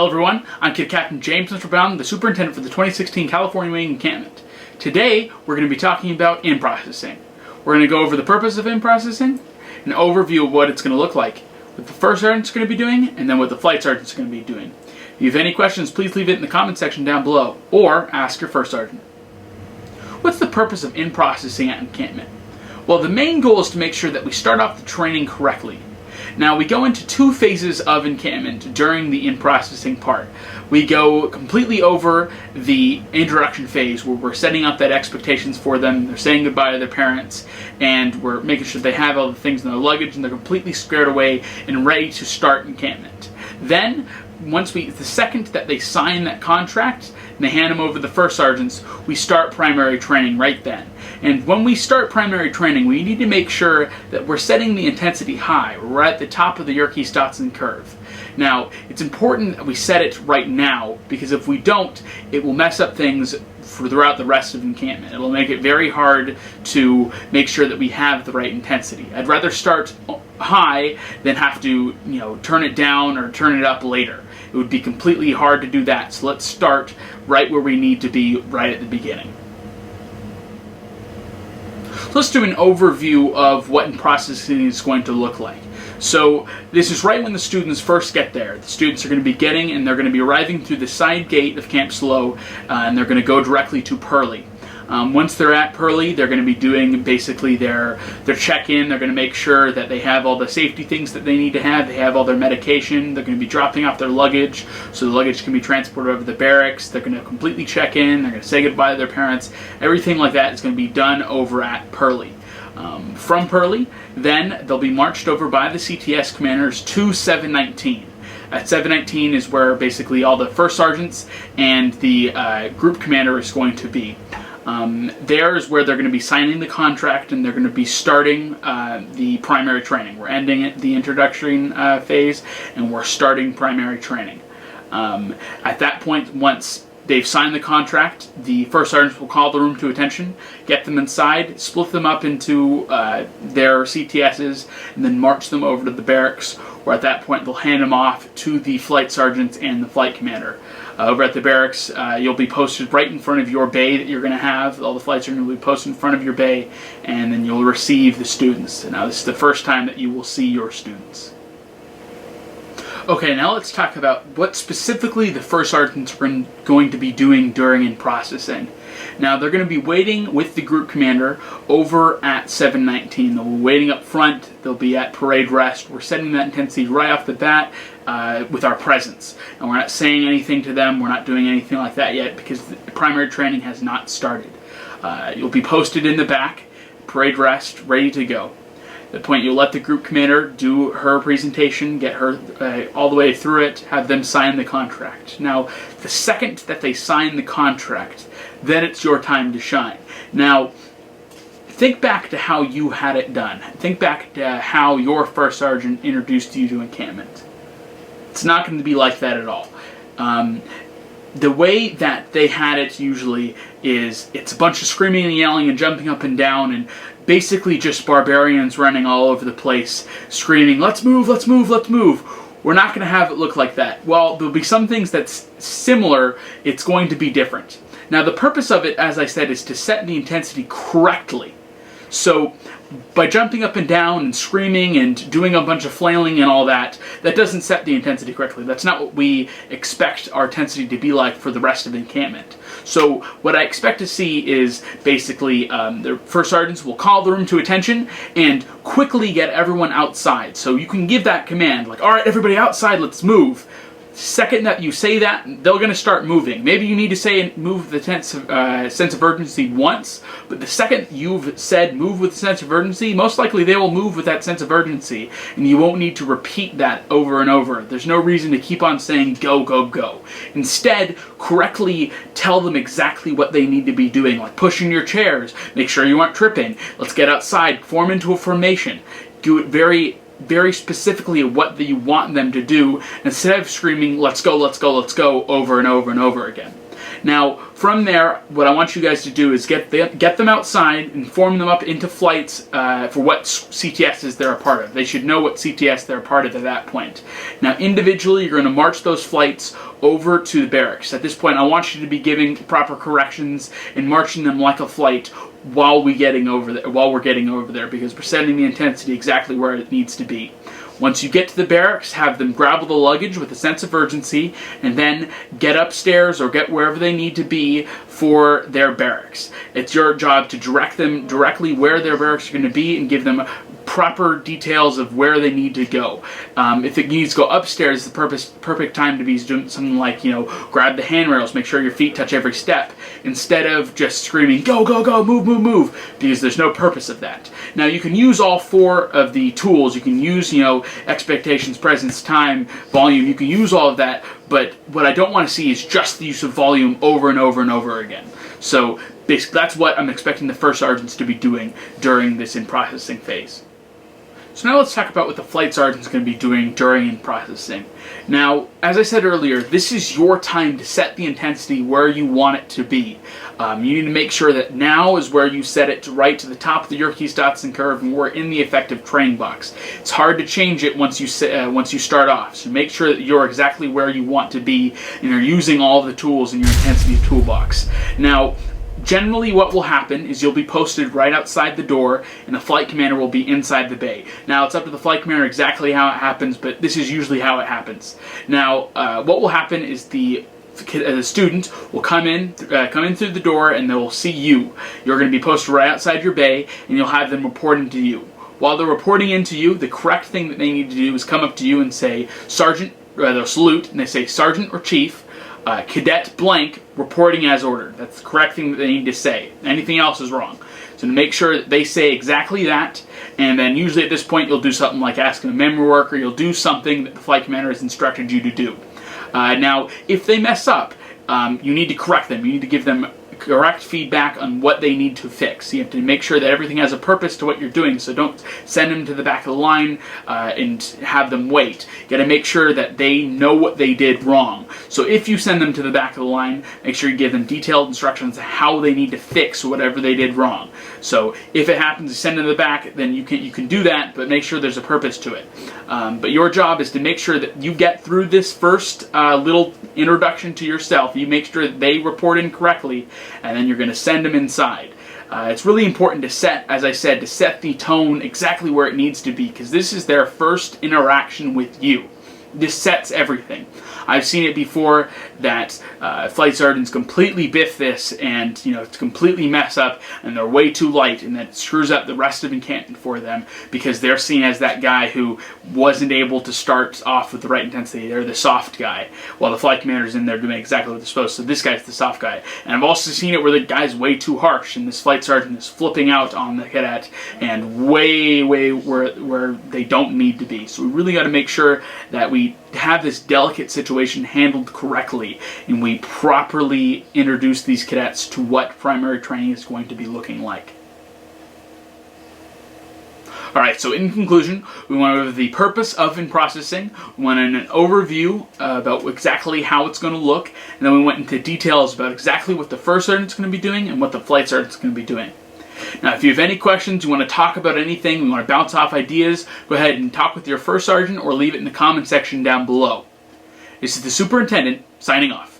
Hello everyone, I'm Kid Captain James Mr. Brown, the Superintendent for the 2016 California Wing Encampment. Today, we're going to be talking about Inprocessing. We're going to go over the purpose of Inprocessing, an overview of what it's going to look like, what the first sergeant's going to be doing, and then what the flight sergeant's going to be doing. If you have any questions, please leave it in the comment section down below, or ask your first sergeant. What's the purpose of Inprocessing at encampment? Well, the main goal is to make sure that we start off the training correctly. Now, we go into two phases of encampment during the in-processing part. We go completely over the introduction phase, where we're setting up that expectations for them, they're saying goodbye to their parents, and we're making sure they have all the things in their luggage and they're completely squared away and ready to start encampment. Then, the second that they sign that contract and they hand them over to the first sergeants, we start primary training right then. And when we start primary training, we need to make sure that we're setting the intensity high. We're at the top of the Yerkes-Dodson curve. Now, it's important that we set it right now, because if we don't, it will mess up things throughout the rest of encampment. It'll make it very hard to make sure that we have the right intensity. I'd rather start high than have to, turn it down or turn it up later. It would be completely hard to do that, so let's start right where we need to be right at the beginning. So let's do an overview of what Inprocessing is going to look like. So this is right when the students first get there. The students are going to be they're going to be arriving through the side gate of Camp Slow, and they're going to go directly to Pearly. Once they're at Pearly, they're going to be doing basically their check-in. They're going to make sure that they have all the safety things that they need to have. They have all their medication. They're going to be dropping off their luggage, so the luggage can be transported over to the barracks. They're going to completely check in. They're going to say goodbye to their parents. Everything like that is going to be done over at Pearly. From Pearly, then they'll be marched over by the CTS commanders to 719. At 719 is where basically all the first sergeants and the group commander is going to be. There is where they're going to be signing the contract, and they're going to be starting the primary training. We're ending the introductory phase, and we're starting primary training. At that point, once they've signed the contract, the first sergeants will call the room to attention, get them inside, split them up into their CTSs, and then march them over to the barracks, where at that point they'll hand them off to the flight sergeants and the flight commander. Over at the barracks, you'll be posted right in front of your bay that you're going to have. All the flights are going to be posted in front of your bay, and then you'll receive the students. Now, this is the first time that you will see your students. Okay, now let's talk about what specifically the first sergeants are going to be doing during Inprocessing. Now, they're going to be waiting with the group commander over at 719. They'll be waiting up front. They'll be at parade rest. We're setting that intensity right off the bat with our presence. And we're not saying anything to them. We're not doing anything like that yet, because the primary training has not started. You'll be posted in the back, parade rest, ready to go. At that point, you'll let the group commander do her presentation, get her all the way through it, have them sign the contract. Now, the second that they sign the contract, then it's your time to shine. Now, think back to how you had it done. Think back to how your first sergeant introduced you to encampment. It's not going to be like that at all. The way that they had it usually is it's a bunch of screaming and yelling and jumping up and down, and basically just barbarians running all over the place, screaming, "Let's move, let's move, let's move." We're not going to have it look like that. While there'll be some things that's similar, it's going to be different. Now, the purpose of it, as I said, is to set the intensity correctly. So, by jumping up and down and screaming and doing a bunch of flailing and all that, that doesn't set the intensity correctly. That's not what we expect our intensity to be like for the rest of the encampment. So what I expect to see is basically the first sergeants will call the room to attention and quickly get everyone outside. So you can give that command, like, "All right, everybody outside, let's move." Second that you say that, they're going to start moving. Maybe you need to say move with the sense of urgency once, but the second you've said move with a sense of urgency, most likely they will move with that sense of urgency, and you won't need to repeat that over and over. There's no reason to keep on saying go, go, go. Instead, correctly tell them exactly what they need to be doing, like pushing your chairs, make sure you aren't tripping, let's get outside, form into a formation. Do it very specifically what you want them to do, instead of screaming, "Let's go, let's go, let's go," over and over and over again. Now, from there, what I want you guys to do is get them outside and form them up into flights for what CTSs they're a part of. They should know what CTS they're a part of at that point. Now, individually, you're going to march those flights over to the barracks. At this point, I want you to be giving proper corrections and marching them like a flight while we're getting over there, because we're setting the intensity exactly where it needs to be. Once you get to the barracks, have them grab the luggage with a sense of urgency, and then get upstairs or get wherever they need to be for their barracks. It's your job to direct them directly where their barracks are going to be and give them proper details of where they need to go. If it needs to go upstairs, the perfect time to be doing something like, grab the handrails, make sure your feet touch every step, instead of just screaming, go, go, go, move, move, move, because there's no purpose of that. Now, you can use all 4 of the tools. You can use, expectations, presence, time, volume. You can use all of that, but what I don't want to see is just the use of volume over and over and over again. So basically, that's what I'm expecting the first sergeants to be doing during this in-processing phase. So now let's talk about what the flight sergeant's going to be doing during in-processing. Now, as I said earlier, this is your time to set the intensity where you want it to be. You need to make sure that now is where you set it right to the top of the Yerkes Dodson curve, and we're in the effective training box. It's hard to change it once you start off, so make sure that you're exactly where you want to be and you're using all of the tools in your intensity toolbox. Now, generally what will happen is you'll be posted right outside the door and the flight commander will be inside the bay. Now, it's up to the flight commander exactly how it happens, but this is usually how it happens. Now, what will happen is the student will come in through the door and they will see you. You're going to be posted right outside your bay and you'll have them reporting to you. While they're reporting into you, the correct thing that they need to do is come up to you and say, Sergeant, they'll salute, and they say, Sergeant or Chief, Cadet blank, reporting as ordered. That's the correct thing that they need to say. Anything else is wrong. So to make sure that they say exactly that, and then usually at this point you'll do something like asking a memory work, or you'll do something that the flight commander has instructed you to do. Now, if they mess up, you need to correct them. You need to give them correct feedback on what they need to fix. You have to make sure that everything has a purpose to what you're doing, so don't send them to the back of the line and have them wait. You got to make sure that they know what they did wrong. So if you send them to the back of the line, make sure you give them detailed instructions on how they need to fix whatever they did wrong. So if it happens to send them to the back, then you can do that, but make sure there's a purpose to it. But your job is to make sure that you get through this first little introduction to yourself. You make sure that they report in correctly, and then you're going to send them inside. It's really important to set, as I said, to set the tone exactly where it needs to be, because this is their first interaction with you. This sets everything. I've seen it before that flight sergeants completely biff this and completely mess up, and they're way too light, and that screws up the rest of encampment for them because they're seen as that guy who wasn't able to start off with the right intensity. They're the soft guy, while the flight commander's in there doing exactly what they're supposed to. So this guy's the soft guy. And I've also seen it where the guy's way too harsh, and this flight sergeant is flipping out on the cadet and way where they don't need to be. So we really got to make sure that we have this delicate situation handled correctly, and we properly introduce these cadets to what primary training is going to be looking like. Alright, so in conclusion, we went over the purpose of in-processing, we went in an overview about exactly how it's going to look, and then we went into details about exactly what the first sergeant's going to be doing and what the flight sergeant's going to be doing. Now, if you have any questions, you want to talk about anything, you want to bounce off ideas, go ahead and talk with your first sergeant or leave it in the comment section down below. This is the Superintendent, signing off.